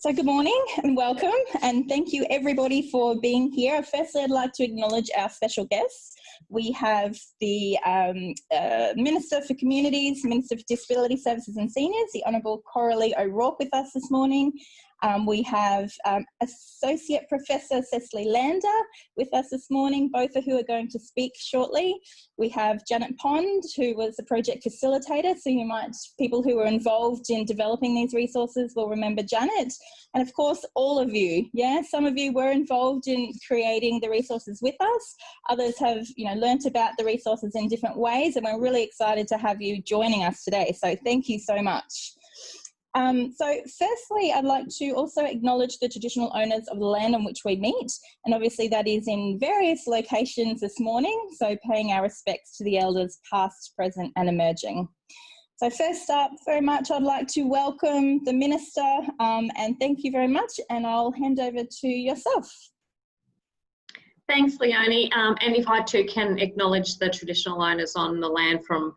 So good morning and welcome, and thank you everybody for being here. Firstly, I'd like to acknowledge our special guests. We have the Minister for Communities, Minister for Disability Services and Seniors, the Honorable Coralee O'Rourke with us this morning. We have Associate Professor Cecilie Lander with us this morning, both of who are going to speak shortly. We have Janet Pond, who was the project facilitator, so people who were involved in developing these resources will remember Janet. And of course, all of you, some of you were involved in creating the resources with us. Others have, learnt about the resources in different ways, and we're really excited to have you joining us today. So thank you so much. So firstly, I'd like to also acknowledge the traditional owners of the land on which we meet, and obviously that is in various locations this morning, so paying our respects to the elders past, present and emerging. So first up, very much I'd like to welcome the Minister and thank you very much, and I'll hand over to yourself. Thanks, Leonie, and if I too can acknowledge the traditional owners on the land from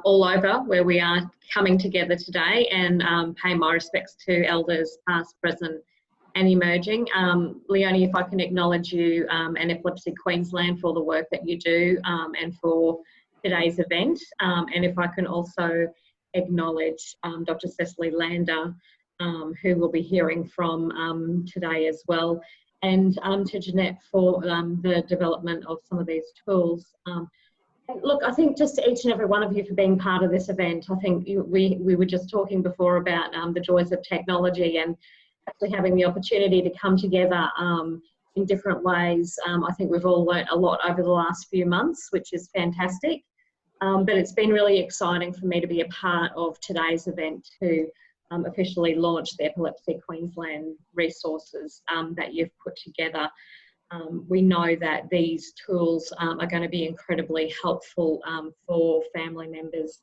all over where we are coming together today, and pay my respects to elders past, present and emerging. Leonie, if I can acknowledge you and Epilepsy Queensland for the work that you do and for today's event, and if I can also acknowledge Dr. Cecilie Lander, who we'll be hearing from today as well, and to Janet for the development of some of these tools. Look, I think just each and every one of you for being part of this event. I think we were just talking before about the joys of technology and actually having the opportunity to come together in different ways. I think we've all learnt a lot over the last few months, which is fantastic. But it's been really exciting for me to be a part of today's event to officially launch the Epilepsy Queensland resources that you've put together. We know that these tools are going to be incredibly helpful for family members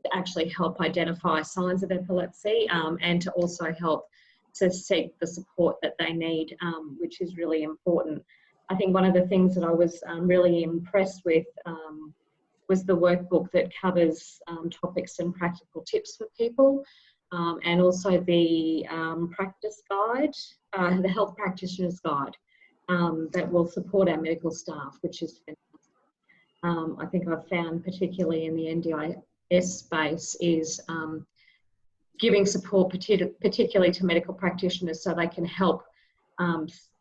to actually help identify signs of epilepsy and to also help to seek the support that they need, which is really important. I think one of the things that I was really impressed with was the workbook that covers topics and practical tips for people, and also the practice guide, the health practitioner's guide. That will support our medical staff, which is fantastic. I think I've found, particularly in the NDIS space, is giving support particularly to medical practitioners so they can help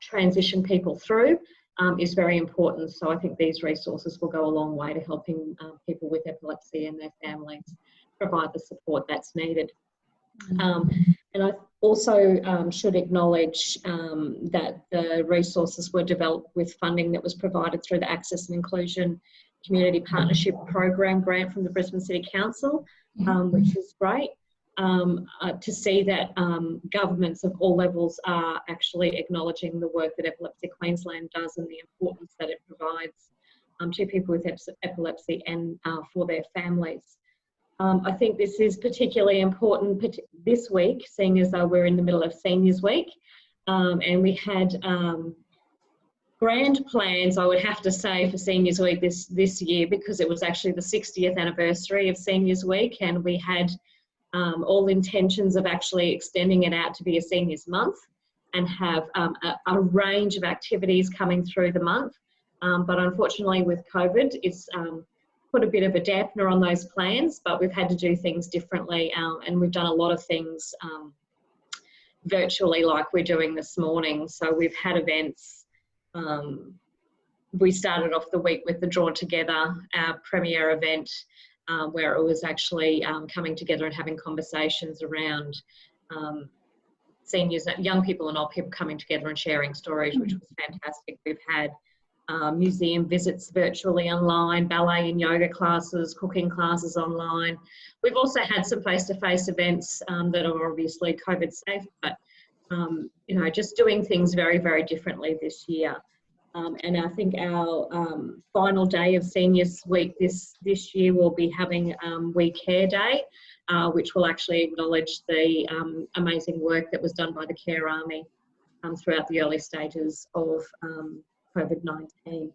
transition people through is very important. So I think these resources will go a long way to helping people with epilepsy and their families provide the support that's needed. And I also should acknowledge that the resources were developed with funding that was provided through the Access and Inclusion Community Partnership Program grant from the Brisbane City Council, which is great to see that governments of all levels are actually acknowledging the work that Epilepsy Queensland does and the importance that it provides to people with epilepsy and for their families. I think this is particularly important this week, seeing as though we're in the middle of Seniors Week, and we had grand plans, I would have to say, for Seniors Week this year, because it was actually the 60th anniversary of Seniors Week, and we had all intentions of actually extending it out to be a Seniors Month and have a range of activities coming through the month. But unfortunately with COVID, it's put a bit of a dampener on those plans, but we've had to do things differently, and we've done a lot of things virtually, like we're doing this morning. So we've had events. We started off the week with the Drawn Together, our premier event, where it was actually coming together and having conversations around seniors, young people and old people coming together and sharing stories, which was fantastic. We've had museum visits virtually online, ballet and yoga classes, cooking classes online. We've also had some face-to-face events that are obviously COVID safe, but just doing things very, very differently this year. And I think our final day of Seniors Week this year will be having We Care Day, which will actually acknowledge the amazing work that was done by the Care Army throughout the early stages of COVID-19.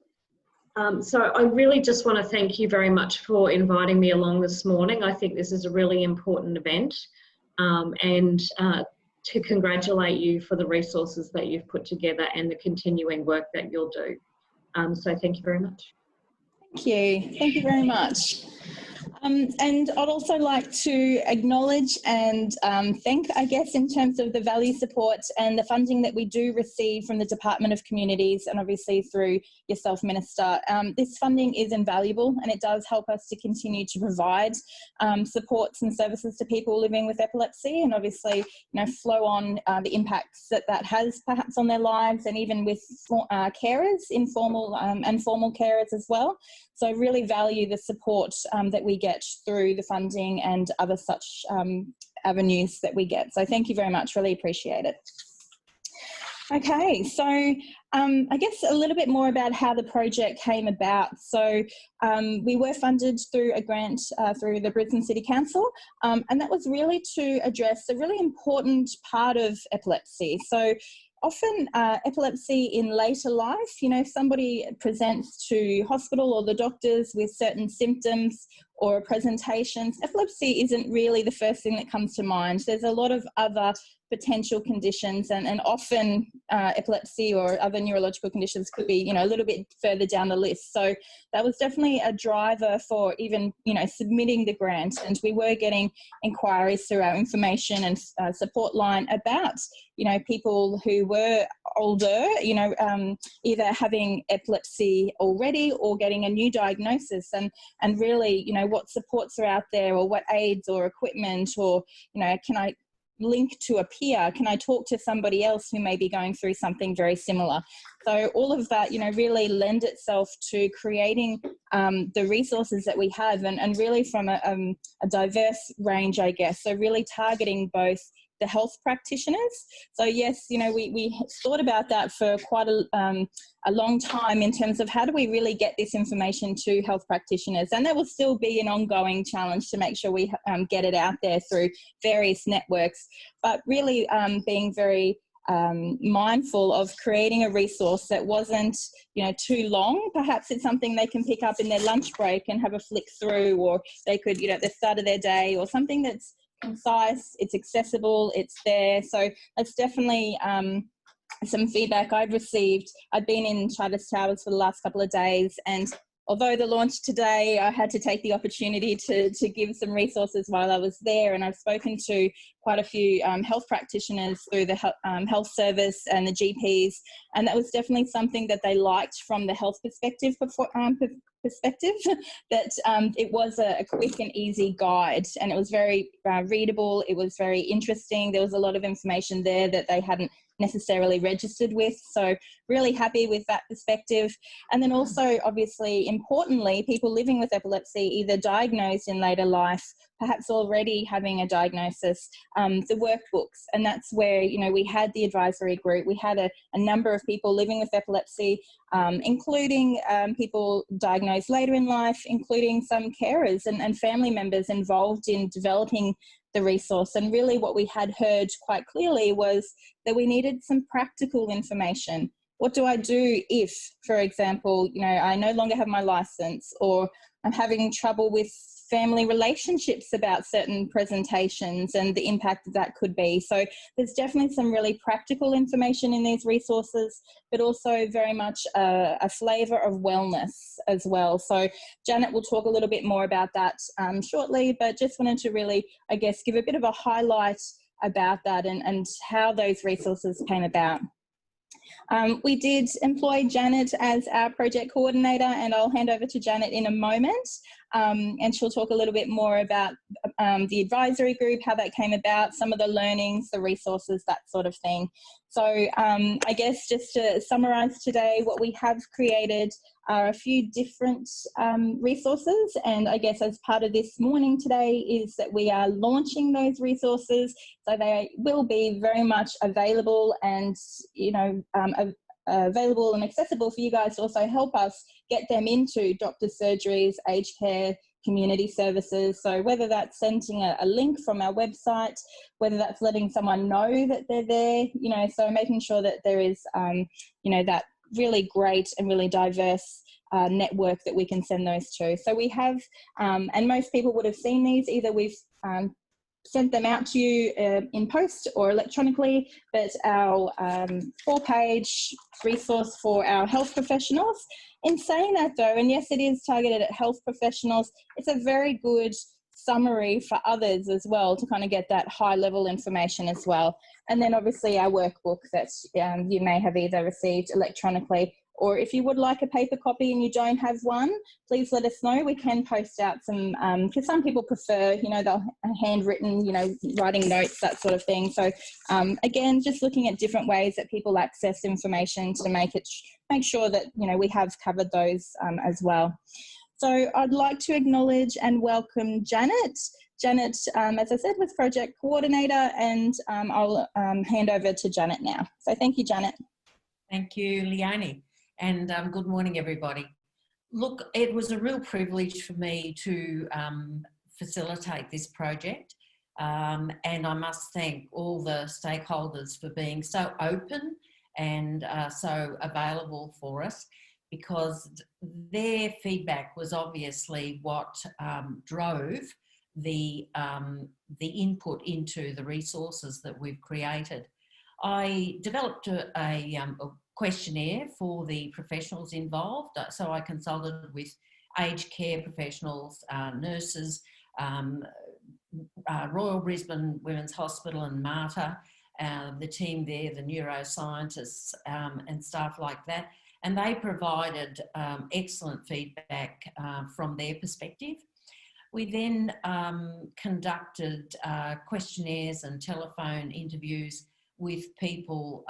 So I really just want to thank you very much for inviting me along this morning. I think this is a really important event, and to congratulate you for the resources that you've put together and the continuing work that you'll do. So thank you very much. Thank you. Thank you very much. And I'd also like to acknowledge and thank, I guess, in terms of the value support and the funding that we do receive from the Department of Communities and obviously through yourself, Minister. This funding is invaluable and it does help us to continue to provide supports and services to people living with epilepsy, and obviously, flow on the impacts that that has perhaps on their lives, and even with carers, informal and formal carers as well. So I really value the support that we get through the funding and other such avenues that we get. So thank you very much, really appreciate it. Okay, so I guess a little bit more about how the project came about. So we were funded through a grant through the Brisbane City Council, and that was really to address a really important part of epilepsy. So often epilepsy in later life, if somebody presents to hospital or the doctors with certain symptoms or presentations, epilepsy isn't really the first thing that comes to mind. There's a lot of other potential conditions, and often epilepsy or other neurological conditions could be, a little bit further down the list. So that was definitely a driver for even, submitting the grant. And we were getting inquiries through our information and support line about, people who were older, either having epilepsy already or getting a new diagnosis, and really, what supports are out there, or what aids or equipment, or, can I link to a peer? Can I talk to somebody else who may be going through something very similar? So all of that, really lend itself to creating the resources that we have, and really from a diverse range, I guess. So really targeting both the health practitioners. So yes, we thought about that for quite a long time in terms of how do we really get this information to health practitioners, and that will still be an ongoing challenge to make sure we get it out there through various networks, but really being very mindful of creating a resource that wasn't, too long. Perhaps it's something they can pick up in their lunch break and have a flick through, or they could, at the start of their day, or something that's concise, it's accessible, it's there. So that's definitely some feedback I've received. I've been in Charters Towers for the last couple of days, and although the launch today, I had to take the opportunity to give some resources while I was there, and I've spoken to quite a few health practitioners through the health service and the GPs, and that was definitely something that they liked from the health perspective, that it was a quick and easy guide, and it was very readable, it was very interesting, there was a lot of information there that they hadn't necessarily registered with, so really happy with that perspective. And then also, obviously, importantly, people living with epilepsy, either diagnosed in later life, perhaps already having a diagnosis, the workbooks, and that's where, we had the advisory group, we had a number of people living with epilepsy, including people diagnosed later in life, including some carers and family members involved in developing the resource. And really what we had heard quite clearly was that we needed some practical information. What do I do if, for example, I no longer have my license, or I'm having trouble with family relationships about certain presentations and the impact that could be. So there's definitely some really practical information in these resources, but also very much a flavour of wellness as well. So Janet will talk a little bit more about that shortly, but just wanted to really, I guess, give a bit of a highlight about that and how those resources came about. We did employ Janet as our project coordinator, and I'll hand over to Janet in a moment, and she'll talk a little bit more about the advisory group, how that came about, some of the learnings, the resources, that sort of thing. So I guess just to summarise today, what we have created are a few different resources, and I guess as part of this morning today is that we are launching those resources, so they will be very much available and available and accessible for you guys to also help us get them into doctor's surgeries, aged care, community services. So whether that's sending a link from our website, whether that's letting someone know that they're there, so making sure that there is, that really great and really diverse network that we can send those to. So we have, and most people would have seen these, either we've sent them out to you in post or electronically, but our 4-page resource for our health professionals. In saying that though, and yes, it is targeted at health professionals, it's a very good summary for others as well to kind of get that high level information as well. And then obviously our workbook that you may have either received electronically, or if you would like a paper copy and you don't have one, please let us know. We can post out some, because some people prefer, you know, the handwritten, you know, writing notes, that sort of thing. So again, just looking at different ways that people access information to make sure that, you know, we have covered those as well. So I'd like to acknowledge and welcome Janet. Janet, as I said, was Project Coordinator, and I'll hand over to Janet now. So thank you, Janet. Thank you, Leonie, and good morning, everybody. Look, it was a real privilege for me to facilitate this project, and I must thank all the stakeholders for being so open and so available for us, because their feedback was obviously what drove the input into the resources that we've created. I developed a questionnaire for the professionals involved, so I consulted with aged care professionals, nurses, Royal Brisbane Women's Hospital and Mater, the team there, the neuroscientists and staff like that. And they provided excellent feedback from their perspective. We then conducted questionnaires and telephone interviews with people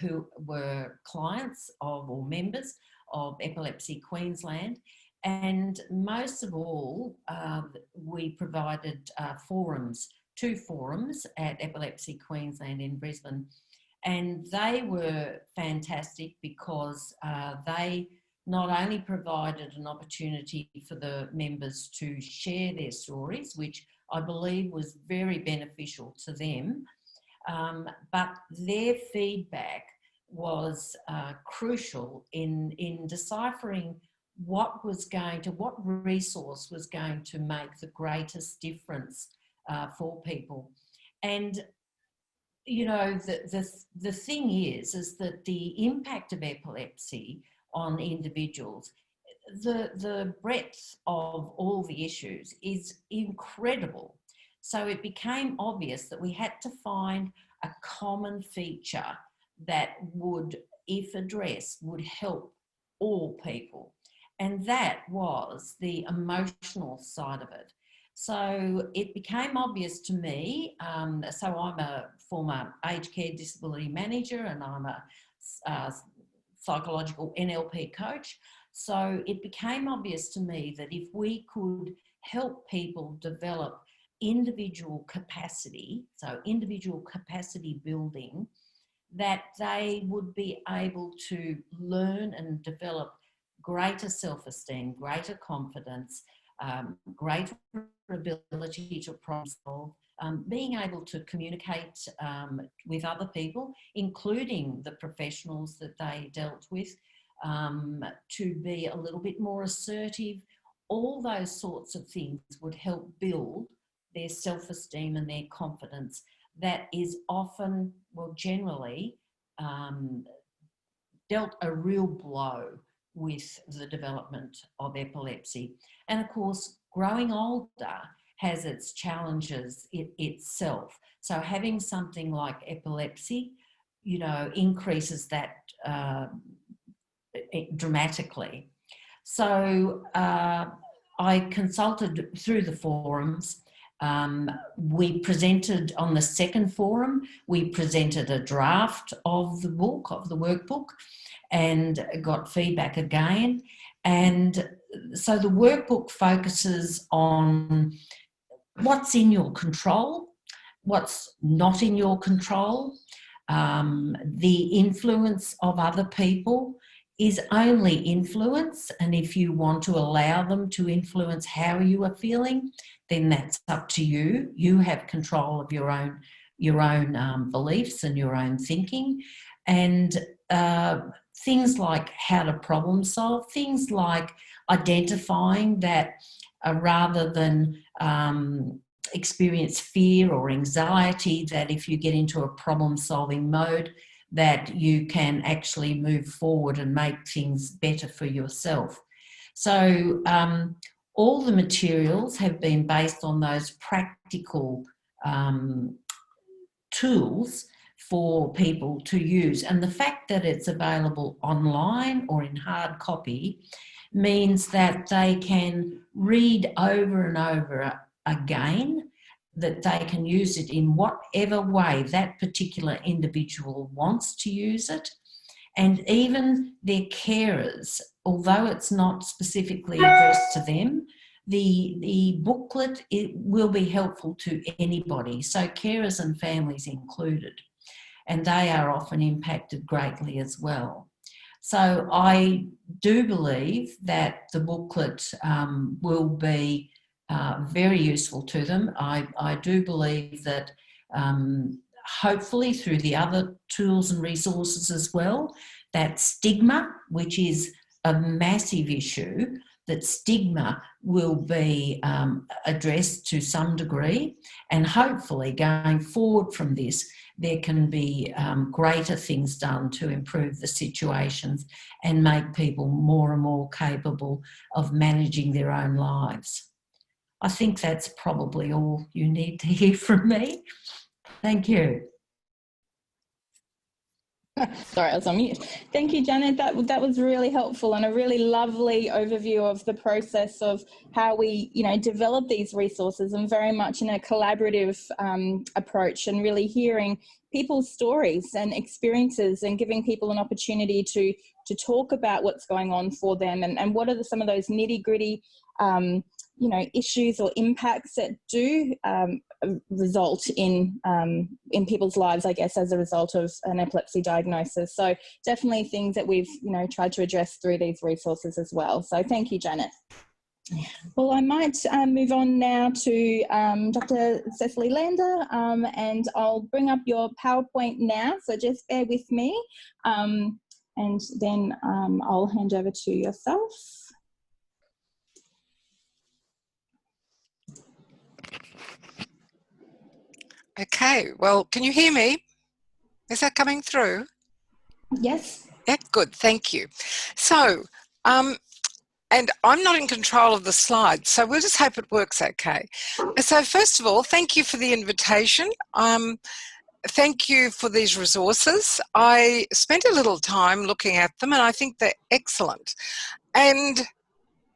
who were clients of or members of Epilepsy Queensland. And most of all, we provided forums, 2 forums at Epilepsy Queensland in Brisbane. And they were fantastic because they not only provided an opportunity for the members to share their stories, which I believe was very beneficial to them, but their feedback was crucial in deciphering what resource was going to make the greatest difference for people. And you know, the thing is that the impact of epilepsy on individuals, the breadth of all the issues is incredible. So it became obvious that we had to find a common feature that would, if addressed, would help all people. And that was the emotional side of it. So it became obvious to me, so I'm a former aged care disability manager and I'm a psychological NLP coach. So it became obvious to me that if we could help people develop individual capacity, so individual capacity building, that they would be able to learn and develop greater self-esteem, greater confidence, greater ability to problem solve, being able to communicate with other people, including the professionals that they dealt with, to be a little bit more assertive. All those sorts of things would help build their self-esteem and their confidence that is often, well, generally dealt a real blow with the development of epilepsy. And of course, growing older has its challenges itself. So having something like epilepsy, you know, increases that dramatically. So I consulted through the forums. We presented on the second forum, we presented a draft of the book, of the workbook, and got feedback again. And so the workbook focuses on what's in your control, what's not in your control, the influence of other people is only influence, and if you want to allow them to influence how you are feeling, then that's up to you. You have control of your own beliefs and your own thinking. And things like how to problem solve, things like identifying that rather than experience fear or anxiety, that if you get into a problem-solving mode, that you can actually move forward and make things better for yourself. So all the materials have been based on those practical tools for people to use. And the fact that it's available online or in hard copy means that they can read over and over again, that they can use it in whatever way that particular individual wants to use it. And even their carers, although it's not specifically addressed to them, the booklet, it will be helpful to anybody, so carers and families included, and they are often impacted greatly as well. So I do believe that the booklet will be very useful to them. I do believe that hopefully through the other tools and resources as well, that stigma, which is a massive issue, that stigma will be addressed to some degree, and hopefully going forward from this, there can be greater things done to improve the situations and make people more and more capable of managing their own lives. I think that's probably all you need to hear from me. Thank you. Sorry, I was on mute. Thank you, Janet. That was really helpful and a really lovely overview of the process of how we, develop these resources, and very much in a collaborative approach, and really hearing people's stories and experiences and giving people an opportunity to talk about what's going on for them, and what are some of those nitty-gritty issues or impacts that do result in people's lives, I guess, as a result of an epilepsy diagnosis. So definitely things that we've, tried to address through these resources as well. So thank you, Janet. Well, I might move on now to Dr. Cecilie Lander, and I'll bring up your PowerPoint now, so just bear with me, and then I'll hand over to yourself. Okay, well, can you hear me? Is that coming through? Yes. Yeah, good, thank you. So, and I'm not in control of the slides, so we'll just hope it works okay. So first of all, thank you for the invitation. Thank you for these resources. I spent a little time looking at them, and I think they're excellent. And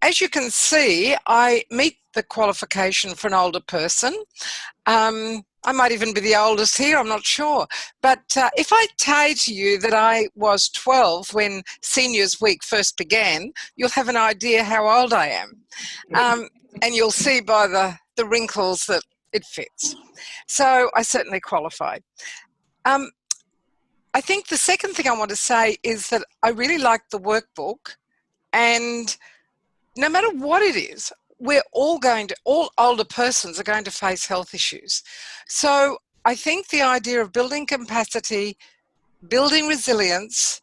as you can see, I meet the qualification for an older person. I might even be the oldest here, I'm not sure. But if I say to you that I was 12 when Seniors Week first began, you'll have an idea how old I am. And you'll see by the wrinkles that it fits. So I certainly qualified. I think the second thing I want to say is that I really like the workbook, and no matter what it is, all older persons are going to face health issues. So I think the idea of building capacity, building resilience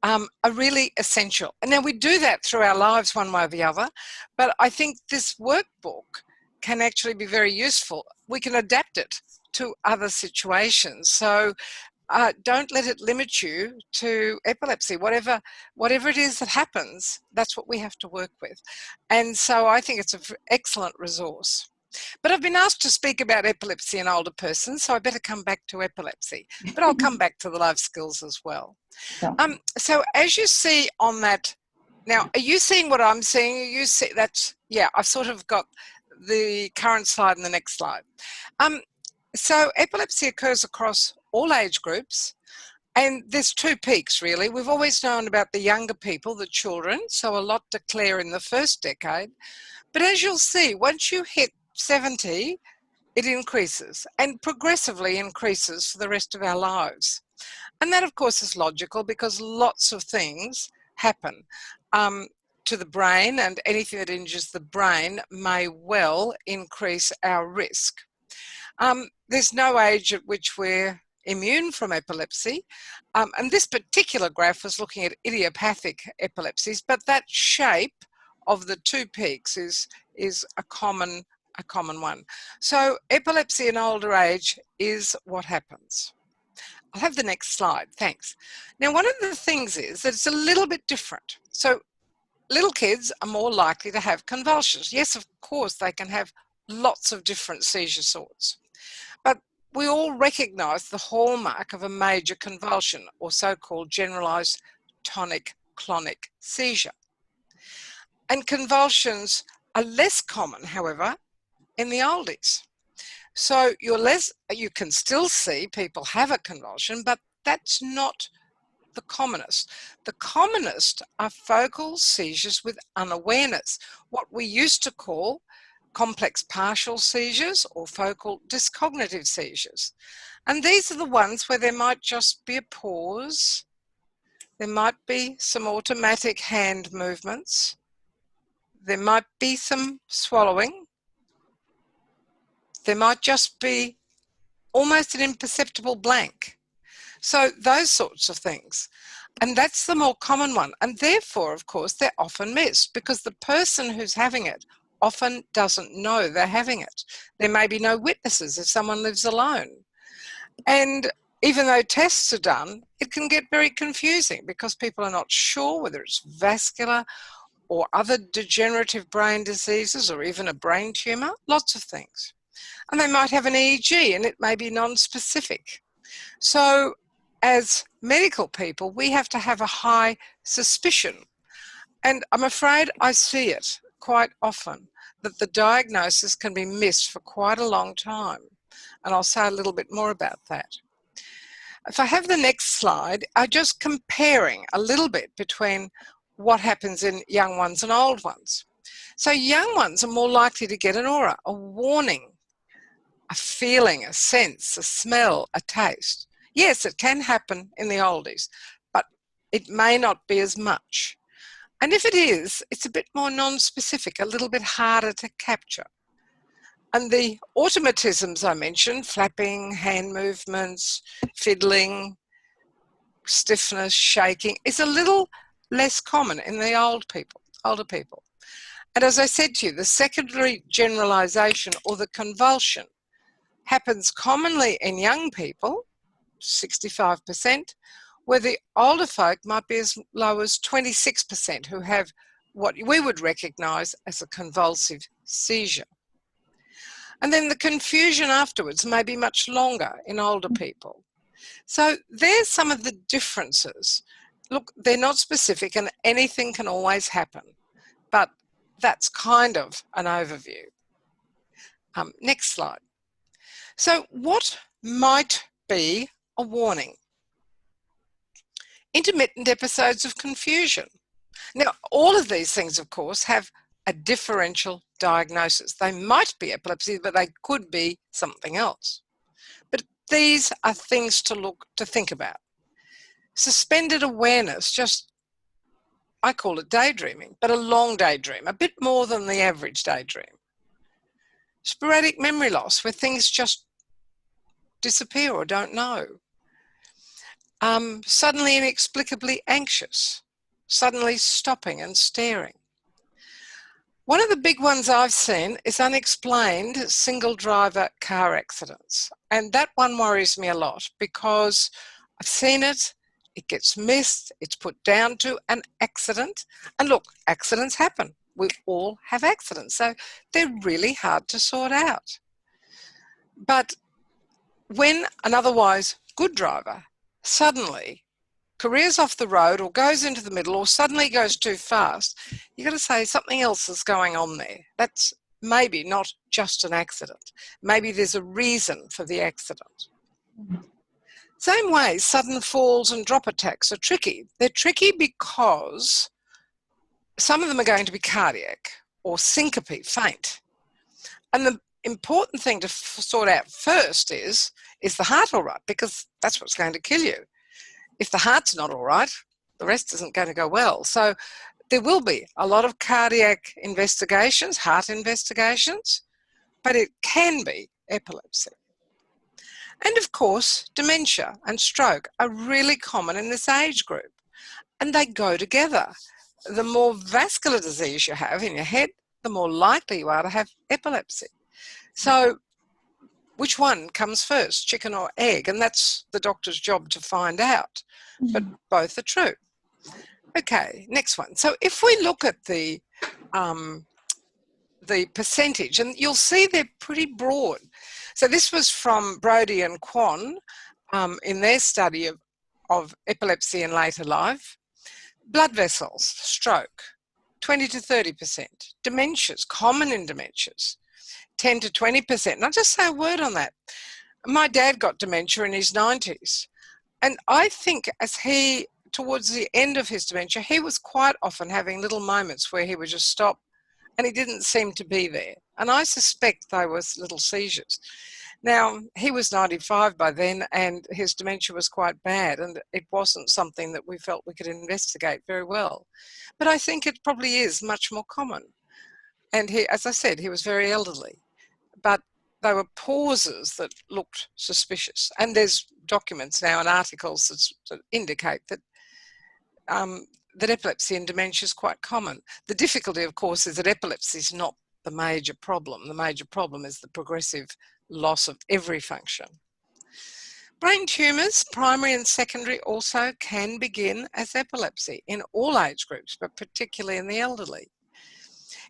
are really essential. And now we do that through our lives one way or the other, but I think this workbook can actually be very useful. We can adapt it to other situations. So don't let it limit you to epilepsy. Whatever it is that happens, that's what we have to work with. And so I think it's an excellent resource. But I've been asked to speak about epilepsy in older persons, so I better come back to epilepsy. But I'll come back to the life skills as well. Yeah. So as you see on that, now, are you seeing what I'm seeing? You see that? Yeah, I've sort of got the current slide and the next slide. So epilepsy occurs across all age groups, and there's two peaks really. We've always known about the younger people, the children, so a lot declare in the first decade. But as you'll see, once you hit 70, it increases and progressively increases for the rest of our lives. And that of course is logical because lots of things happen to the brain, and anything that injures the brain may well increase our risk. There's no age at which we're immune from epilepsy, and this particular graph was looking at idiopathic epilepsies, but that shape of the two peaks is a common a common one. So epilepsy in older age is what happens. I'll have the next slide, thanks. Now, one of the things is that it's a little bit different. So little kids are more likely to have convulsions. Yes, of course, they can have lots of different seizure sorts. But we all recognise the hallmark of a major convulsion, or so-called generalised tonic-clonic seizure. And convulsions are less common, however, in the oldies. So you can still see people have a convulsion, but that's not the commonest. The commonest are focal seizures with unawareness, what we used to call complex partial seizures or focal dyscognitive seizures. And these are the ones where there might just be a pause, there might be some automatic hand movements, there might be some swallowing, there might just be almost an imperceptible blank. So those sorts of things. And that's the more common one. And therefore, of course, they're often missed because the person who's having it often doesn't know they're having it. There may be no witnesses if someone lives alone. And even though tests are done, it can get very confusing because people are not sure whether it's vascular or other degenerative brain diseases or even a brain tumour, lots of things. And they might have an EEG and it may be non-specific. So as medical people, we have to have a high suspicion. And I'm afraid I see it quite often, that the diagnosis can be missed for quite a long time. And I'll say a little bit more about that. If I have the next slide, I'm just comparing a little bit between what happens in young ones and old ones. So young ones are more likely to get an aura, a warning, a feeling, a sense, a smell, a taste. Yes, it can happen in the oldies, but it may not be as much. And if it is, it's a bit more non-specific, a little bit harder to capture. And the automatisms I mentioned, flapping, hand movements, fiddling, stiffness, shaking, is a little less common in the older people. And as I said to you, the secondary generalisation or the convulsion happens commonly in young people, 65%, where the older folk might be as low as 26% who have what we would recognise as a convulsive seizure. And then the confusion afterwards may be much longer in older people. So there's some of the differences. Look, they're not specific and anything can always happen, but that's kind of an overview. Next slide. So what might be a warning? Intermittent episodes of confusion. Now, all of these things, of course, have a differential diagnosis. They might be epilepsy, but they could be something else. But these are things to think about. Suspended awareness, just, I call it daydreaming, but a long daydream, a bit more than the average daydream. Sporadic memory loss, where things just disappear or don't know. Suddenly inexplicably anxious, suddenly stopping and staring. One of the big ones I've seen is unexplained single driver car accidents. And that one worries me a lot because I've seen it, it gets missed, it's put down to an accident. And look, accidents happen. We all have accidents, so they're really hard to sort out. But when an otherwise good driver suddenly careers off the road or goes into the middle or suddenly goes too fast, you've got to say something else is going on there. That's maybe not just an accident. Maybe there's a reason for the accident. Same way, sudden falls and drop attacks are tricky. They're tricky because some of them are going to be cardiac or syncope, faint. And the important thing to sort out first is the heart all right? Because that's what's going to kill you. If the heart's not all right, the rest isn't going to go well. So there will be a lot of cardiac investigations, heart investigations, but it can be epilepsy. And of course, dementia and stroke are really common in this age group, and they go together. The more vascular disease you have in your head, the more likely you are to have epilepsy. So which one comes first, chicken or egg? And that's the doctor's job to find out. But both are true. Okay, next one. So if we look at the percentage, and you'll see they're pretty broad. So this was from Brody and Kwan in their study of epilepsy in later life. Blood vessels, stroke, 20 to 30%. Dementias, common in dementias, 10 to 20%. And I'll just say a word on that. My dad got dementia in his 90s. And I think towards the end of his dementia, he was quite often having little moments where he would just stop and he didn't seem to be there. And I suspect they were little seizures. Now, he was 95 by then and his dementia was quite bad and it wasn't something that we felt we could investigate very well. But I think it probably is much more common. And he, as I said, he was very elderly. But they were pauses that looked suspicious. And there's documents now and articles that indicate that that epilepsy and dementia is quite common. The difficulty, of course, is that epilepsy is not the major problem. The major problem is the progressive loss of every function. Brain tumours, primary and secondary, also can begin as epilepsy in all age groups, but particularly in the elderly.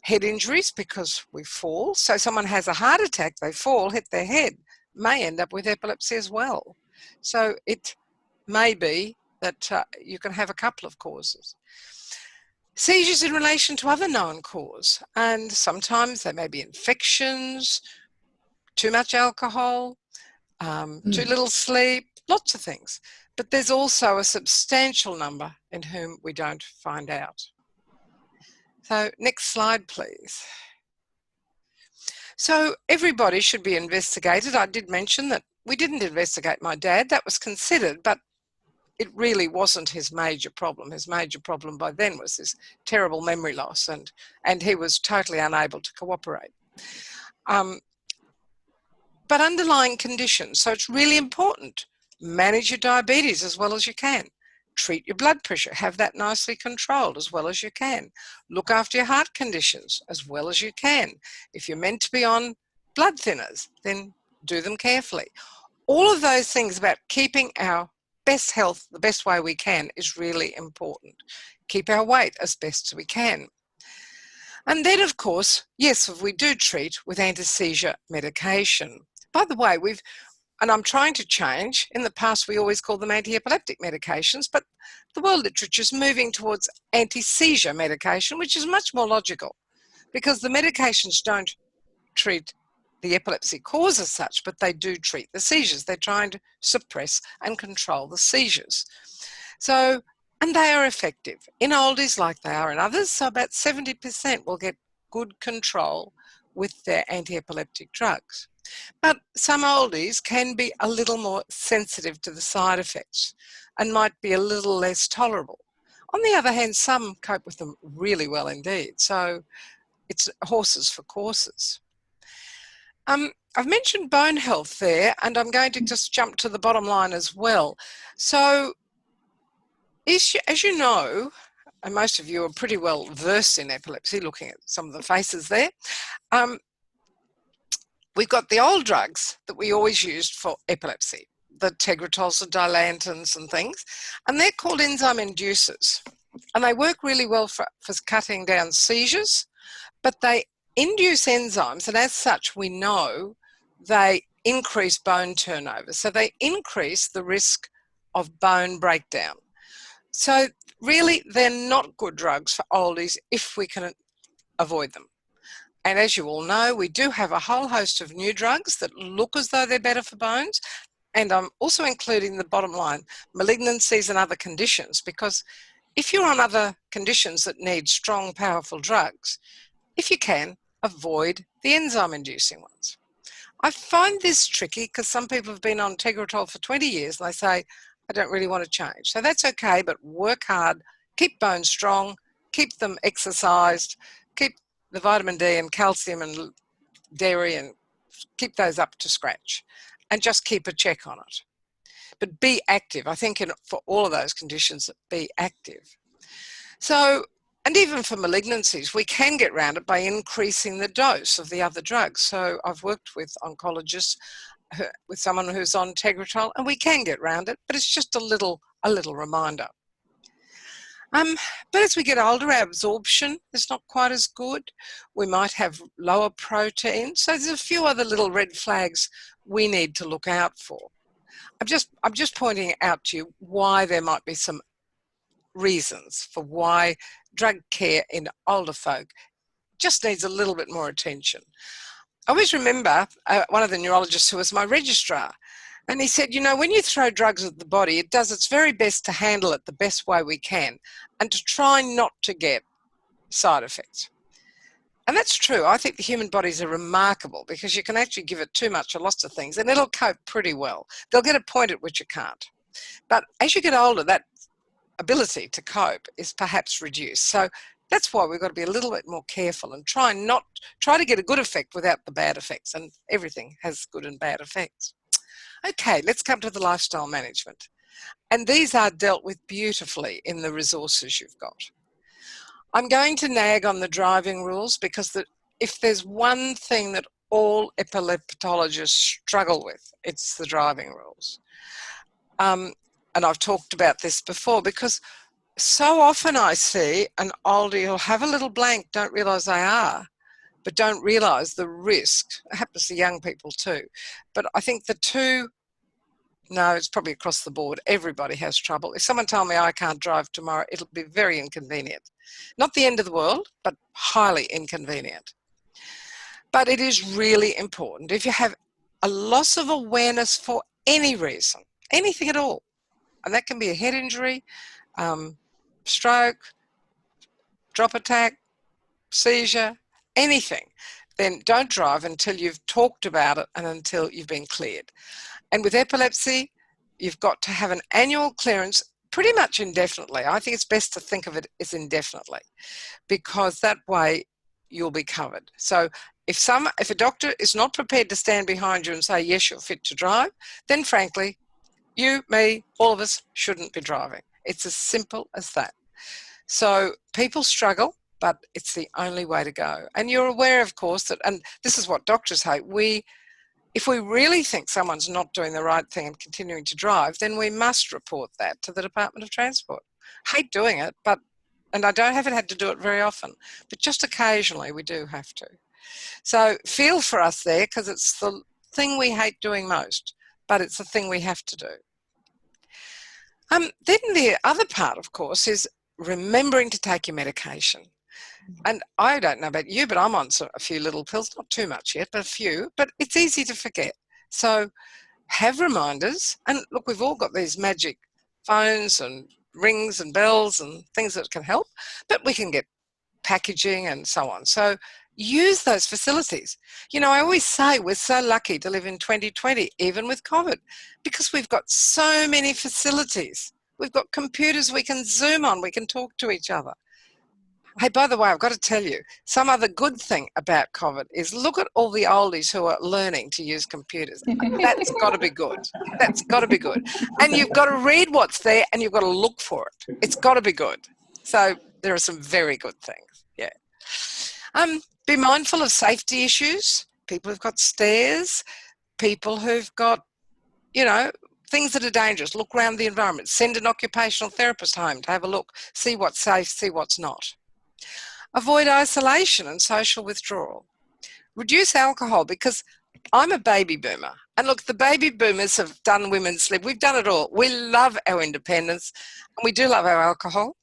Head injuries, because we fall. So someone has a heart attack, they fall, hit their head, may end up with epilepsy as well. So it may be that you can have a couple of causes. Seizures in relation to other known cause, and sometimes they may be infections, too much alcohol, too little sleep, lots of things. But there's also a substantial number in whom we don't find out. So next slide, please. So everybody should be investigated. I did mention that we didn't investigate my dad. That was considered, but it really wasn't his major problem. His major problem by then was this terrible memory loss, and he was totally unable to cooperate. But underlying conditions, so it's really important. Manage your diabetes as well as you can. Treat your blood pressure, have that nicely controlled as well as you can. Look after your heart conditions as well as you can. If you're meant to be on blood thinners, then do them carefully. All of those things about keeping our best health the best way we can is really important. Keep our weight as best as we can. And then, of course, yes, we do treat with anti-seizure medication. By the way, and I'm trying to change. In the past, we always called them antiepileptic medications, but the world literature is moving towards anti-seizure medication, which is much more logical because the medications don't treat the epilepsy cause as such, but they do treat the seizures. They're trying to suppress and control the seizures. So, and they are effective in oldies like they are in others. So about 70% will get good control with their anti-epileptic drugs. But some oldies can be a little more sensitive to the side effects and might be a little less tolerable. On the other hand, some cope with them really well indeed. So it's horses for courses. I've mentioned bone health there, and I'm going to just jump to the bottom line as well. So as you know, and most of you are pretty well versed in epilepsy, looking at some of the faces there, we've got the old drugs that we always used for epilepsy, the Tegratols, the Dilantins and things, and they're called enzyme inducers. And they work really well for cutting down seizures, but they induce enzymes, and as such we know they increase bone turnover. So they increase the risk of bone breakdown. So really they're not good drugs for oldies if we can avoid them. And as you all know, we do have a whole host of new drugs that look as though they're better for bones. And I'm also including the bottom line, malignancies and other conditions, because if you're on other conditions that need strong, powerful drugs, if you can, avoid the enzyme-inducing ones. I find this tricky because some people have been on Tegretol for 20 years and they say, I don't really want to change. So that's okay, but work hard, keep bones strong, keep them exercised, keep the vitamin D and calcium and dairy and keep those up to scratch and just keep a check on it. But be active. I think for all of those conditions, be active. So And even for malignancies, we can get around it by increasing the dose of the other drugs. So I've worked with oncologists, with someone who's on Tegretol, and we can get around it, but it's just a little reminder. But as we get older, our absorption is not quite as good. We might have lower protein. So there's a few other little red flags we need to look out for. I'm just pointing out to you why there might be some reasons for why drug care in older folk just needs a little bit more attention. I always remember one of the neurologists who was my registrar, and he said, you know, when you throw drugs at the body, it does its very best to handle it the best way we can and to try not to get side effects. And that's true. I think the human bodies are remarkable because you can actually give it too much of lots of things and it'll cope pretty well. They'll get a point at which you can't. But as you get older, that ability to cope is perhaps reduced. So that's why we've got to be a little bit more careful and try to get a good effect without the bad effects. And everything has good and bad effects. Okay, let's come to the lifestyle management. And these are dealt with beautifully in the resources you've got. I'm going to nag on the driving rules because if there's one thing that all epileptologists struggle with, it's the driving rules. And I've talked about this before because so often I see an oldie who'll have a little blank, don't realise they are, but don't realise the risk. It happens to young people too. But I think no, it's probably across the board. Everybody has trouble. If someone told me I can't drive tomorrow, it'll be very inconvenient. Not the end of the world, but highly inconvenient. But it is really important. If you have a loss of awareness for any reason, anything at all, and that can be a head injury, stroke, drop attack, seizure, anything, then don't drive until you've talked about it and until you've been cleared. And with epilepsy, you've got to have an annual clearance pretty much indefinitely. I think it's best to think of it as indefinitely because that way you'll be covered. So if a doctor is not prepared to stand behind you and say, yes, you're fit to drive, then frankly, you, me, all of us shouldn't be driving. It's as simple as that. So people struggle, but it's the only way to go. And you're aware, of course, that, and this is what doctors hate, if we really think someone's not doing the right thing and continuing to drive, then we must report that to the Department of Transport. I hate doing it, and I haven't had to do it very often, but just occasionally we do have to. So feel for us there because it's the thing we hate doing most, but it's the thing we have to do. Then the other part, of course, is remembering to take your medication. And I don't know about you, but I'm on a few little pills, not too much yet, but a few, but it's easy to forget. So have reminders. And look, we've all got these magic phones and rings and bells and things that can help, but we can get packaging and so on. So use those facilities. You know, I always say we're so lucky to live in 2020, even with COVID, because we've got so many facilities. We've got computers we can Zoom on, we can talk to each other. Hey, by the way, I've got to tell you, some other good thing about COVID is look at all the oldies who are learning to use computers. That's got to be good. That's got to be good. And you've got to read what's there and you've got to look for it. It's got to be good. So there are some very good things, yeah. Be mindful of safety issues. People who've got stairs, people who've got, you know, things that are dangerous. Look around the environment. Send an occupational therapist home to have a look, see what's safe, see what's not. Avoid isolation and social withdrawal. Reduce alcohol because I'm a baby boomer. And look, the baby boomers have done women's lib. We've done it all. We love our independence and we do love our alcohol.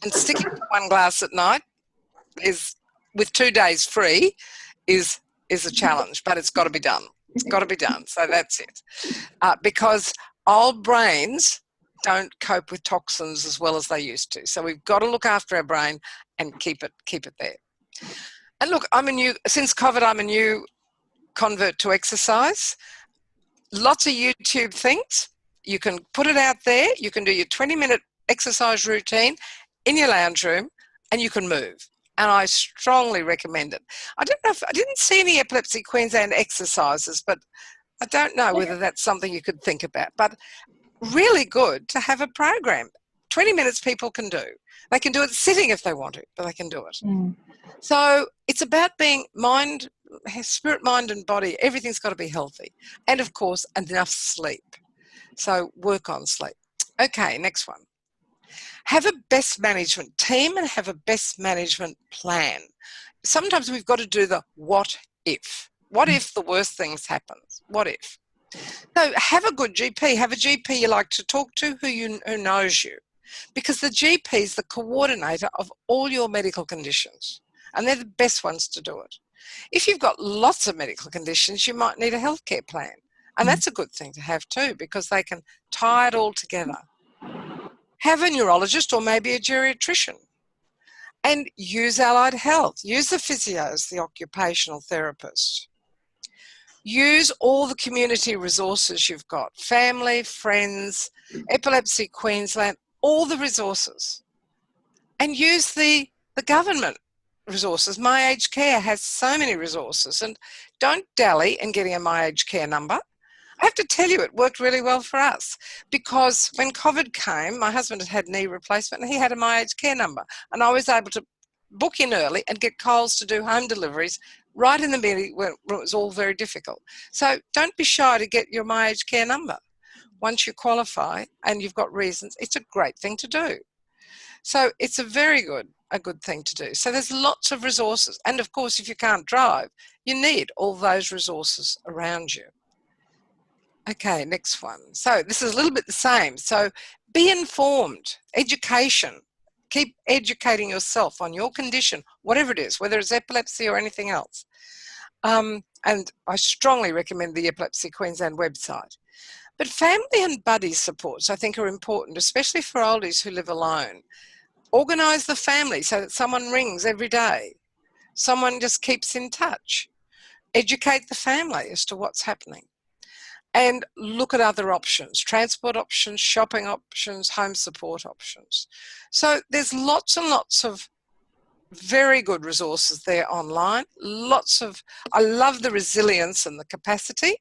And sticking to one glass at night is, with 2 days free, is a challenge, but it's got to be done. It's got to be done. So that's it. Because old brains don't cope with toxins as well as they used to. So we've got to look after our brain and keep it there. And look, since COVID, I'm a new convert to exercise. Lots of YouTube things. You can put it out there. You can do your 20-minute exercise routine in your lounge room and you can move. And I strongly recommend it. I didn't see any Epilepsy Queensland exercises, but I don't know whether that's something you could think about. But really good to have a program. 20 minutes people can do. They can do it sitting if they want to, but they can do it. Mm. So it's about being spirit, mind and body. Everything's got to be healthy. And of course, enough sleep. So work on sleep. Okay, next one. Have a best management team and have a best management plan. Sometimes we've got to do the what if. What if the worst things happen? What if? So have a good GP. Have a GP you like to talk to who knows you. Because the GP is the coordinator of all your medical conditions. And they're the best ones to do it. If you've got lots of medical conditions, you might need a healthcare plan. And that's a good thing to have too, because they can tie it all together. Have a neurologist or maybe a geriatrician. And use allied health. Use the physios, the occupational therapists. Use all the community resources you've got. Family, friends, Epilepsy Queensland, all the resources. And use the government resources. My Aged Care has so many resources. And don't dally in getting a My Aged Care number. I have to tell you, it worked really well for us because when COVID came, my husband had knee replacement and he had a My Aged Care number. And I was able to book in early and get Coles to do home deliveries right in the middle when it was all very difficult. So don't be shy to get your My Aged Care number. Once you qualify and you've got reasons, it's a great thing to do. So it's a good thing to do. So there's lots of resources. And of course, if you can't drive, you need all those resources around you. Okay, next one. So this is a little bit the same. So be informed. Education. Keep educating yourself on your condition, whatever it is, whether it's epilepsy or anything else. And I strongly recommend the Epilepsy Queensland website. But family and buddy supports, I think, are important, especially for oldies who live alone. Organise the family so that someone rings every day. Someone just keeps in touch. Educate the family as to what's happening. And look at other options, transport options, shopping options, home support options. So there's lots and lots of very good resources there online. I love the resilience and the capacity.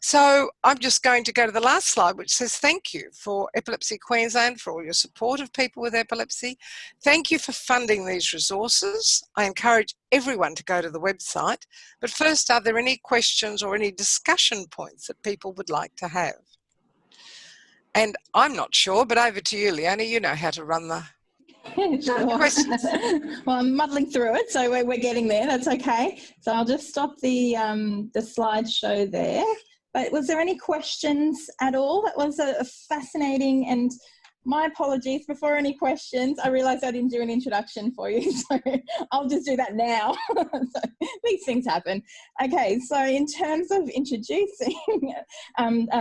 So I'm just going to go to the last slide, which says thank you for Epilepsy Queensland for all your support of people with epilepsy. Thank you for funding these resources. I encourage everyone to go to the website. But first, are there any questions or any discussion points that people would like to have? And I'm not sure, but over to you, Leonie. You know how to run the questions. Well, I'm muddling through it, so we're getting there. That's okay. So I'll just stop the slideshow there. But was there any questions at all? That was a fascinating, and my apologies, before any questions, I realised I didn't do an introduction for you, so I'll just do that now. So these things happen. Okay, so in terms of introducing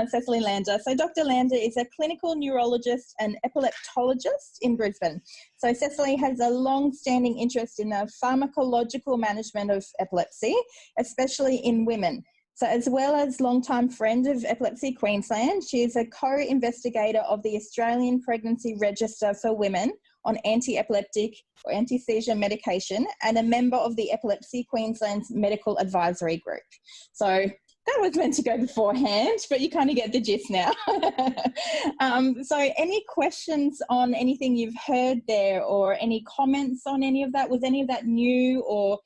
Cecilie Lander. So Dr. Lander is a clinical neurologist and epileptologist in Brisbane. So Cecilie has a long-standing interest in the pharmacological management of epilepsy, especially in women. So as well as long-time friend of Epilepsy Queensland, she is a co-investigator of the Australian Pregnancy Register for Women on anti-epileptic or anti-seizure medication and a member of the Epilepsy Queensland's Medical Advisory Group. So that was meant to go beforehand, but you kind of get the gist now. So any questions on anything you've heard there or any comments on any of that? Was any of that new or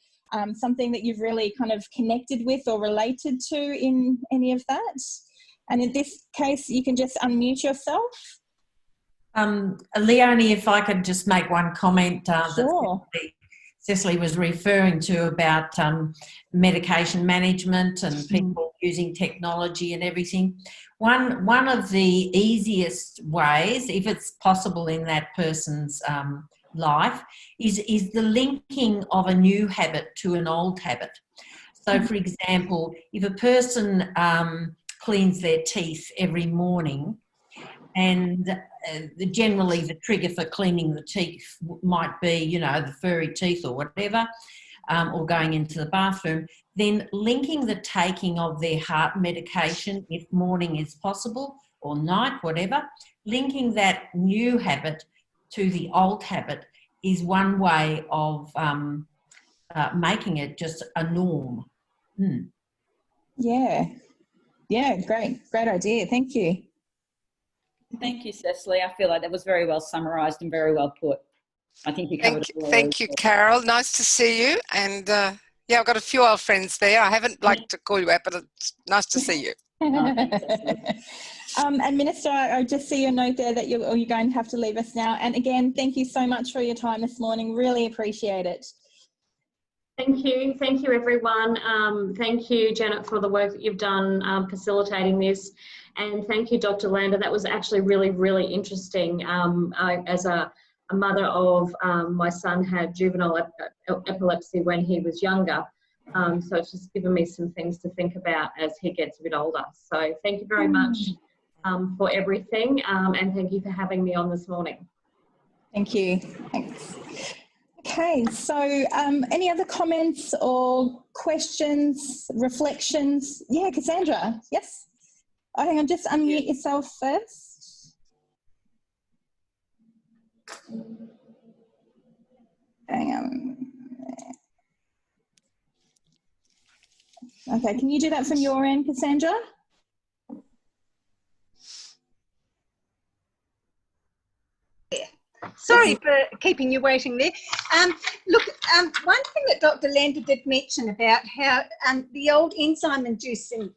something that you've really kind of connected with or related to in any of that? And in this case, you can just unmute yourself. Leonie, if I could just make one comment Sure. that Cecilie was referring to about medication management and people using technology and everything. One of the easiest ways, if it's possible in that person's life, is the linking of a new habit to an old habit. So, for example, if a person cleans their teeth every morning, and generally the trigger for cleaning the teeth might be, you know, the furry teeth or whatever, or going into the bathroom, then linking the taking of their heart medication, if morning is possible, or night, whatever, linking that new habit to the old habit is one way of making it just a norm. Yeah, great idea. Thank you. Thank you, Cecilie. I feel like that was very well summarised and very well put. I think you covered it all. Thank you, Carol. Nice to see you. And yeah, I've got a few old friends there. I haven't liked to call you out, but it's nice to see you. And Minister, I just see your note there that you're going to have to leave us now. And again, thank you so much for your time this morning. Really appreciate it. Thank you everyone. Thank you, Janet, for the work that you've done facilitating this. And thank you, Dr. Lander. That was actually really, really interesting. As a mother of, my son had juvenile epilepsy when he was younger. So it's just given me some things to think about as he gets a bit older. So thank you very much for everything, and thank you for having me on this morning. Thank you. Thanks. Okay, so any other comments or questions, reflections? Yeah, Cassandra, yes? Oh, hang on, just unmute yourself first. Hang on. Okay, can you do that from your end, Cassandra? Sorry for keeping you waiting there. Look, one thing that Dr. Lander did mention about how the old enzyme-inducing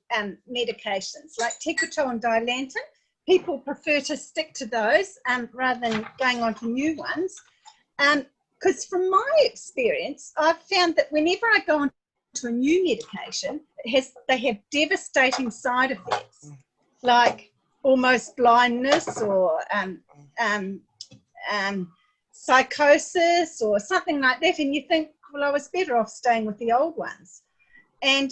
medications like Tegretol and Dilantin, people prefer to stick to those rather than going on to new ones. Because from my experience, I've found that whenever I go on to a new medication, they have devastating side effects, like almost blindness or psychosis or something like that, and you think, well, I was better off staying with the old ones. And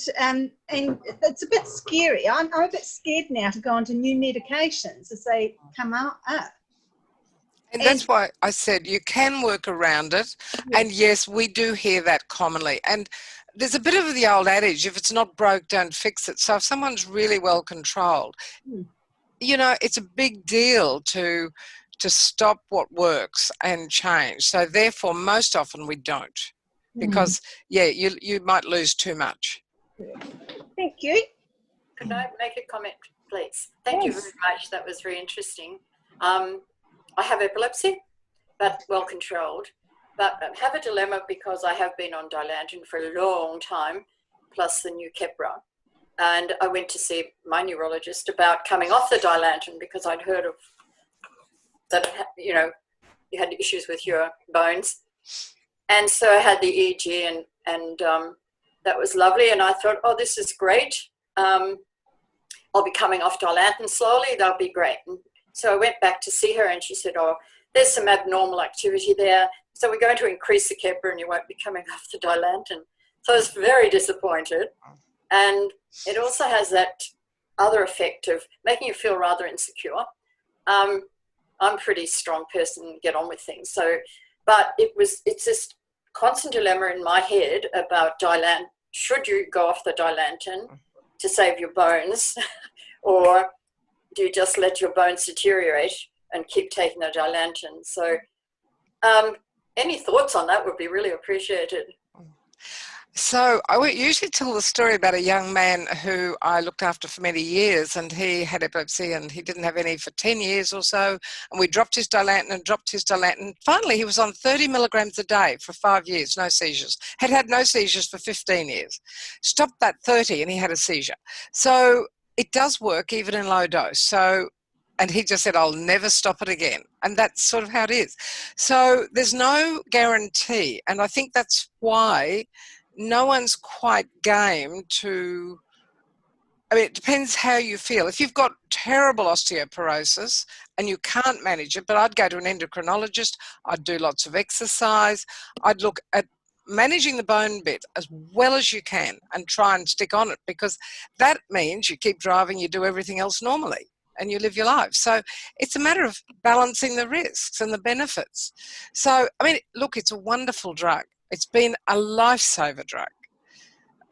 it's a bit scary. I'm a bit scared now to go on to new medications as they come out. And that's why I said you can work around it. Yes. And yes, we do hear that commonly. And there's a bit of the old adage, if it's not broke, don't fix it. So if someone's really well controlled, you know, it's a big deal to stop what works and change. So therefore, most often we don't, because yeah, you might lose too much. Thank you. Could I make a comment, please? Thank you very much. That was very interesting. I have epilepsy, but well controlled. But I have a dilemma because I have been on Dilantin for a long time, plus the new Keppra. And I went to see my neurologist about coming off the Dilantin because I'd heard of that, you know, you had issues with your bones. And so I had the EEG and that was lovely. And I thought, oh, this is great. I'll be coming off Dilantin slowly. That'll be great. And so I went back to see her and she said, oh, there's some abnormal activity there. So we're going to increase the Keppra and you won't be coming off the Dilantin. So I was very disappointed. And it also has that other effect of making you feel rather insecure. I'm a pretty strong person, get on with things. So, but it's this constant dilemma in my head about Dilantin. Should you go off the Dilantin to save your bones, or do you just let your bones deteriorate and keep taking the Dilantin? So, any thoughts on that would be really appreciated. So I would usually tell the story about a young man who I looked after for many years, and he had epilepsy and he didn't have any for 10 years or so, and we dropped his Dilantin and dropped his Dilantin. Finally, he was on 30 milligrams a day for 5 years, no seizures. Had no seizures for 15 years. Stopped that 30 and he had a seizure. So it does work even in low dose. So, and he just said, I'll never stop it again. And that's sort of how it is. So there's no guarantee, and I think that's why no one's quite game to, I mean, it depends how you feel. If you've got terrible osteoporosis and you can't manage it, but I'd go to an endocrinologist, I'd do lots of exercise, I'd look at managing the bone bit as well as you can and try and stick on it, because that means you keep driving, you do everything else normally and you live your life. So it's a matter of balancing the risks and the benefits. So, I mean, look, it's a wonderful drug. It's been a lifesaver drug.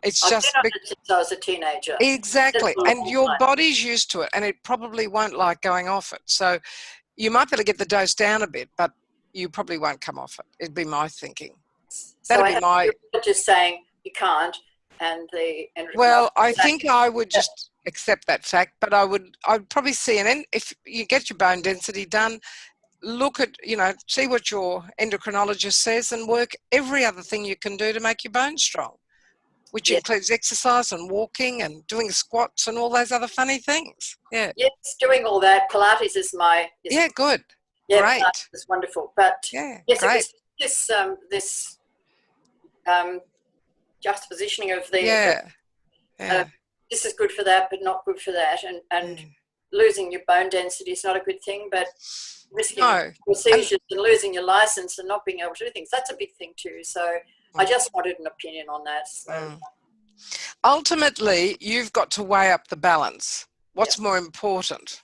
It's just I've been on it since I was a teenager. Exactly, and your body's used to it, and it probably won't like going off it. So you might be able to get the dose down a bit, but you probably won't come off it. It'd be my thinking. So I have just saying you can't, and the Well, I think I would just accept that fact, but I'd probably see if you get your bone density done, look at, see what your endocrinologist says and work every other thing you can do to make your bones strong, which includes exercise and walking and doing squats and all those other funny things. Yeah. Yes, doing all that. Pilates is good. Yeah, Great. Pilates is wonderful. But yeah, yes, great. It was this juxtapositioning of this is good for that, but not good for that, and losing your bone density is not a good thing, but risking your seizures and losing your license and not being able to do things, that's a big thing too. So I just wanted an opinion on that. So. Ultimately, you've got to weigh up the balance. What's more important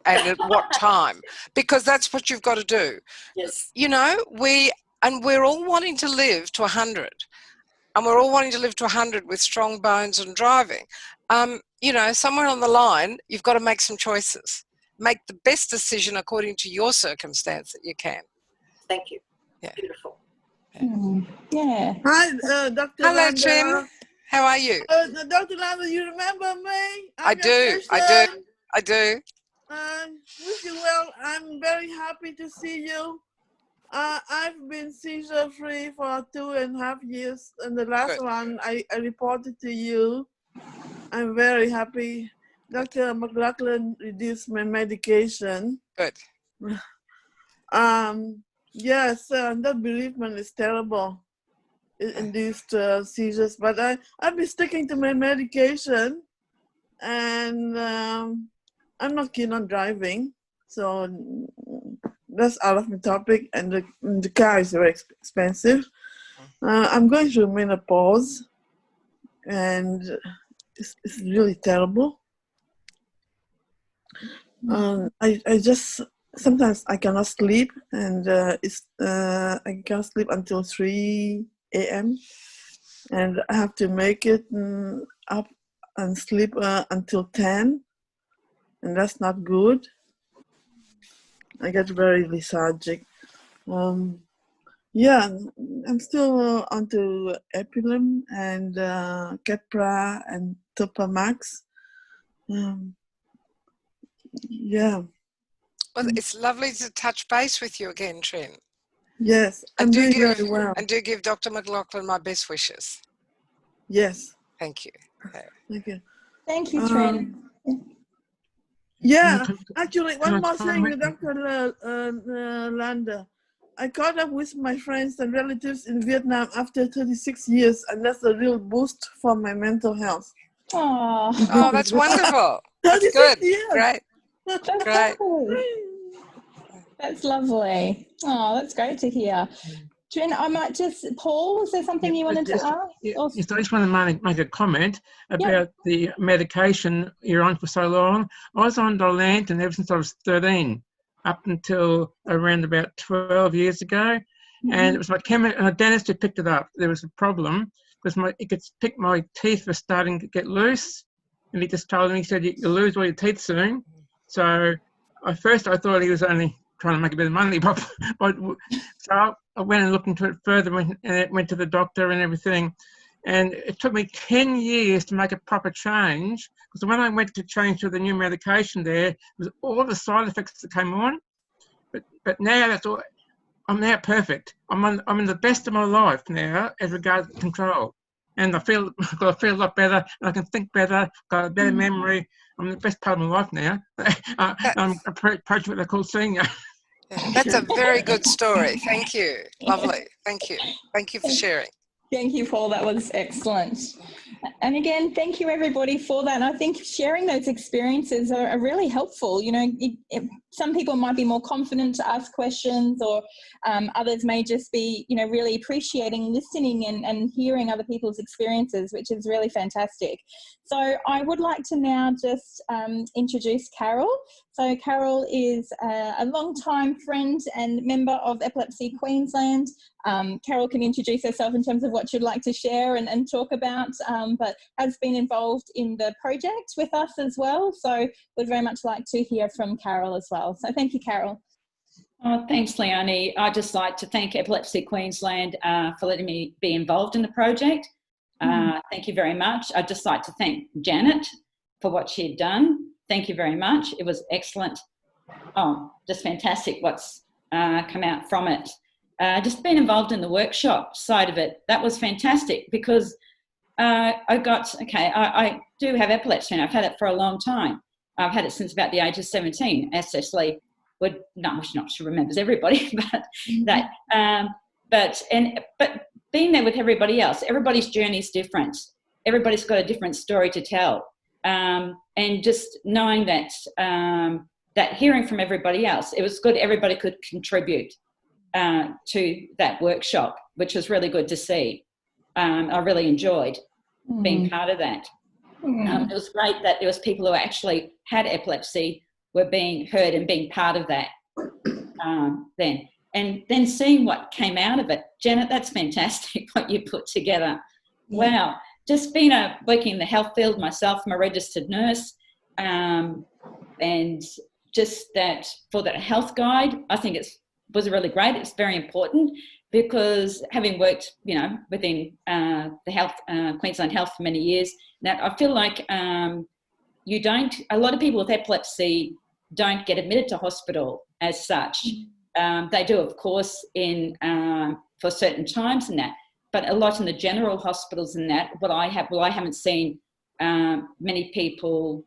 and at what time? Because that's what you've got to do. Yes. We're all wanting to live to 100. And we're all wanting to live to 100 with strong bones and driving. Somewhere on the line, you've got to make some choices. Make the best decision according to your circumstance that you can. Thank you. Yeah. Beautiful. Yeah. Hi, Dr. Hello, Lander. Trim. How are you? Dr. Lander, you remember me? I do. Wish you well. I'm very happy to see you. I've been seizure-free for 2.5 years, and the last one I reported to you. I'm very happy. Dr. McLaughlin reduced my medication. Good. Yes, that bereavement is terrible. It induced seizures, but I've been sticking to my medication, and I'm not keen on driving, so that's out of my topic. And the car is very expensive. I'm going through menopause, and it's really terrible. I just sometimes I cannot sleep, and I can't sleep until 3 a.m. and I have to make it up and sleep until 10, and that's not good. I get very lethargic. I'm still onto Epilim and Keppra and Topamax. Well, it's lovely to touch base with you again, Trin. Yes, I'm doing very well. And do give Dr. McLaughlin my best wishes. Yes. Thank you. Thank you. Thank you, Trin. Yeah, actually, one more thing, Dr. Lander. I caught up with my friends and relatives in Vietnam after 36 years, and that's a real boost for my mental health. Oh, that's wonderful. That's good. Years. Great. That's Great. That's lovely. Oh, that's great to hear. Trin, I might just, Paul, is there something you wanted to ask? Yes, I just want to make a comment about the medication you're on for so long. I was on Dilantin ever since I was 13, up until around about 12 years ago. And it was my dentist who picked it up. There was a problem because my teeth were starting to get loose. And he just told me, he said, you'll lose all your teeth soon. So at first I thought he was only trying to make a bit of money, but so I went and looked into it further and went to the doctor and everything. And it took me 10 years to make a proper change, because when I went to change to the new medication there, it was all the side effects that came on. But now that's all. I'm now perfect. I'm in the best of my life now as regards control. And I feel a lot better, and I can think better, got a better memory. I'm in the best part of my life now. I'm approaching what they call senior. That's a very good story. Thank you. Lovely. Thank you. Thank you for sharing. Thank you, Paul. That was excellent. And again, thank you everybody for that. And I think sharing those experiences are really helpful. You know, some people might be more confident to ask questions, or others may just be, you know, really appreciating listening and hearing other people's experiences, which is really fantastic. So I would like to now just introduce Carol. So Carol is a long-time friend and member of Epilepsy Queensland. Carol can introduce herself in terms of what she'd like to share and talk about, but has been involved in the project with us as well. So we'd very much like to hear from Carol as well. So thank you, Carol. Thanks, Leonie. I'd just like to thank Epilepsy Queensland for letting me be involved in the project. Thank you very much. I'd just like to thank Janet for what she'd done. Thank you very much. It was excellent. Oh, just fantastic what's come out from it. Just being involved in the workshop side of it, that was fantastic because I do have epilepsy and I've had it for a long time. I've had it since about the age of 17, as Cecilie would, no, she remembers everybody, but being there with everybody else, everybody's journey is different. Everybody's got a different story to tell. And just knowing that, that hearing from everybody else, it was good everybody could contribute to that workshop, which was really good to see. I really enjoyed being part of that. It was great that there was people who actually had epilepsy were being heard and being part of that then. And then seeing what came out of it. Janet, that's fantastic what you put together. Yeah. Wow. Just being working in the health field myself, I'm a registered nurse, and just that for that health guide, I think it was really great. It's very important because having worked, within the health, Queensland Health for many years, that I feel like a lot of people with epilepsy don't get admitted to hospital as such. They do, of course, for certain times and that, but a lot in the general hospitals and that, I haven't seen many people,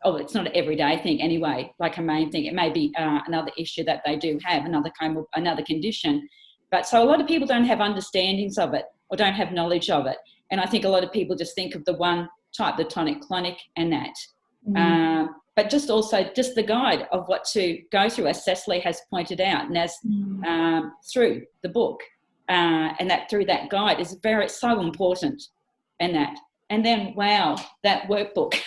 it's not an everyday thing anyway, like a main thing. It may be another issue that they do have, another condition. But so a lot of people don't have understandings of it or don't have knowledge of it. And I think a lot of people just think of the one type, the tonic-clonic and that. But just the guide of what to go through, as Cecilie has pointed out, and as through the book, and that through that guide is so important, and that. And then, wow, that workbook,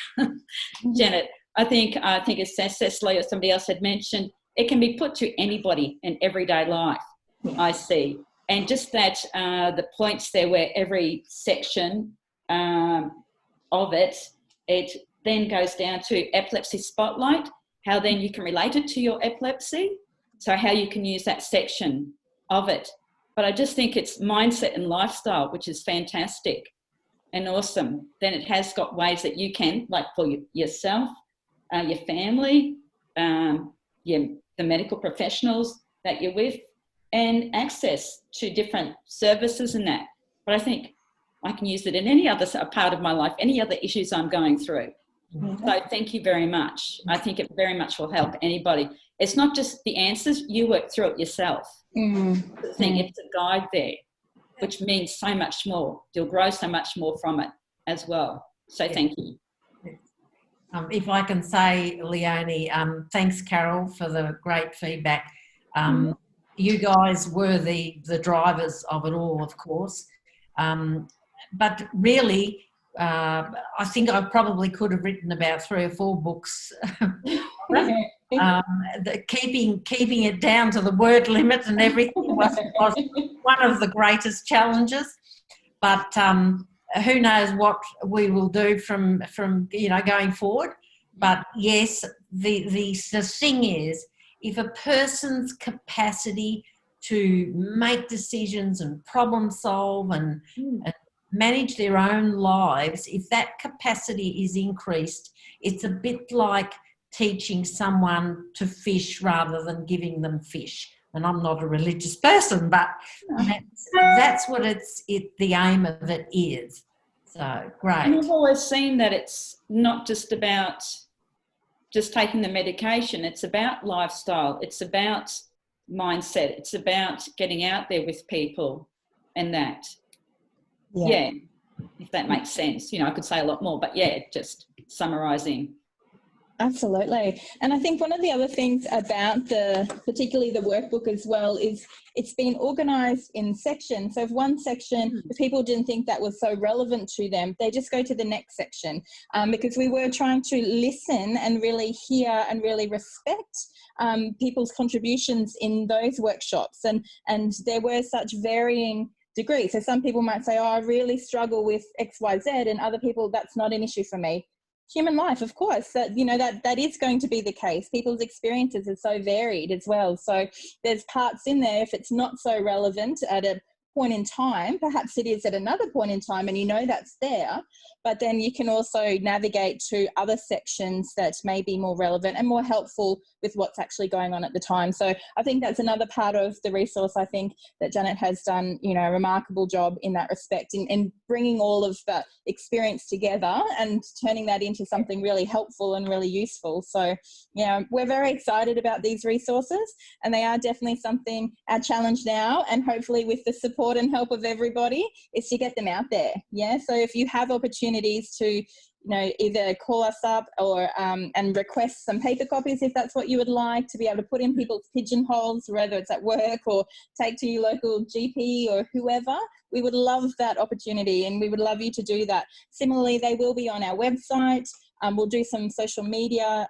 Janet, I think as Cecilie or somebody else had mentioned, it can be put to anybody in everyday life, I see. And just that, the points there where every section of it then goes down to epilepsy spotlight, how then you can relate it to your epilepsy, so how you can use that section of it. But I just think it's mindset and lifestyle, which is fantastic and awesome. Then it has got ways that you can, like for yourself, your family, the medical professionals that you're with, and access to different services and that. But I think I can use it in any other part of my life, any other issues I'm going through. So thank you very much. I think it very much will help anybody. It's not just the answers, you work through it yourself. I think it's a guide there, which means so much more. You'll grow so much more from it as well. So thank you. If I can say, Leonie, thanks, Carol, for the great feedback. You guys were the drivers of it all, of course. But really, I think I probably could have written about 3 or 4 books. Keeping it down to the word limit and everything was one of the greatest challenges. But who knows what we will do from going forward. But yes, the thing is, if a person's capacity to make decisions and problem solve and manage their own lives, if that capacity is increased, it's a bit like teaching someone to fish rather than giving them fish. And I'm not a religious person, but that's what the aim of it is. So, great. And I've always seen that it's not just about just taking the medication. It's about lifestyle. It's about mindset. It's about getting out there with people and that. Yeah, if that makes sense. I could say a lot more, but yeah, just summarising. Absolutely. And I think one of the other things about particularly the workbook as well, is it's been organised in sections. So if one section, if people didn't think that was so relevant to them, they just go to the next section, because we were trying to listen and really hear and really respect people's contributions in those workshops. And there were such varying degrees. So some people might say, I really struggle with X, Y, Z, and other people, that's not an issue for me. Human life, of course, that is going to be the case. People's experiences are so varied as well. So there's parts in there, if it's not so relevant at a point in time. Perhaps it is at another point in time and you know that's there, but then you can also navigate to other sections that may be more relevant and more helpful with what's actually going on at the time. So I think that's another part of the resource. I think that Janet has done, you know, a remarkable job in that respect, in bringing all of the experience together and turning that into something really helpful and really useful. So, yeah, we're very excited about these resources, and they are definitely something, our challenge now, and hopefully with the support and help of everybody, is to get them out there. Yeah, so if you have opportunities to, you know, either call us up or and request some paper copies if that's what you would like, to be able to put in people's pigeonholes, whether it's at work or take to your local GP or whoever, we would love that opportunity, and we would love you to do that. Similarly, they will be on our website. We'll do some social media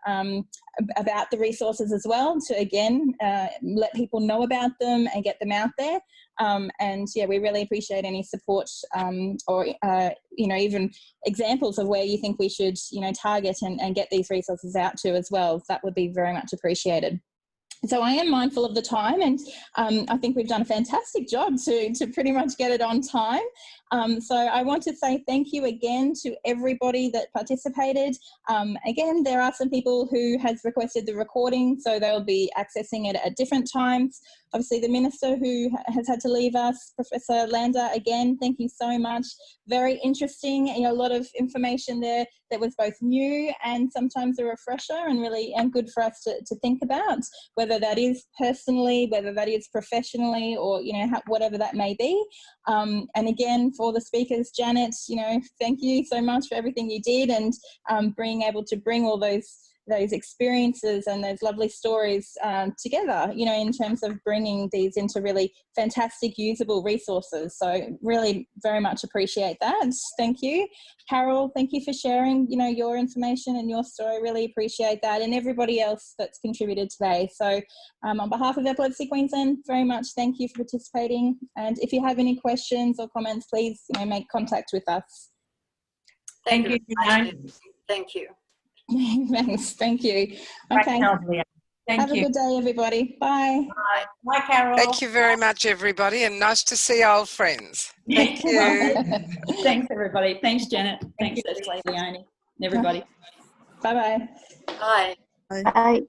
about the resources as well to, again, let people know about them and get them out there. And yeah, we really appreciate any support or, you know, even examples of where you think we should, you know, target and get these resources out to as well. That would be very much appreciated. So I am mindful of the time, and I think we've done a fantastic job to pretty much get it on time. So I want to say thank you again to everybody that participated. Again, there are some people who has requested the recording, so they'll be accessing it at different times. Obviously, the Minister who has had to leave us, Professor Lander, again, thank you so much. Very interesting, you know, a lot of information there that was both new and sometimes a refresher, and really good for us to think about, whether that is personally, whether that is professionally, or, you know, whatever that may be. And again, for the speakers, Janet, you know, thank you so much for everything you did, and being able to bring all those experiences and those lovely stories together, you know, in terms of bringing these into really fantastic, usable resources. So really very much appreciate that. Thank you. Carol, thank you for sharing, you know, your information and your story. Really appreciate that, and everybody else that's contributed today. So on behalf of Epilepsy Queensland, very much thank you for participating. And if you have any questions or comments, please, you know, make contact with us. Thank you. Thank you. Thanks. Thank you. Okay. Have a good day, everybody. Bye. Bye. Bye, Carol. Thank you very much, everybody, and nice to see old friends. Thank you. Thanks, everybody. Thanks, Janet. Thanks, Cecilie, Leonie, and everybody. Bye-bye. Bye. Bye. Bye.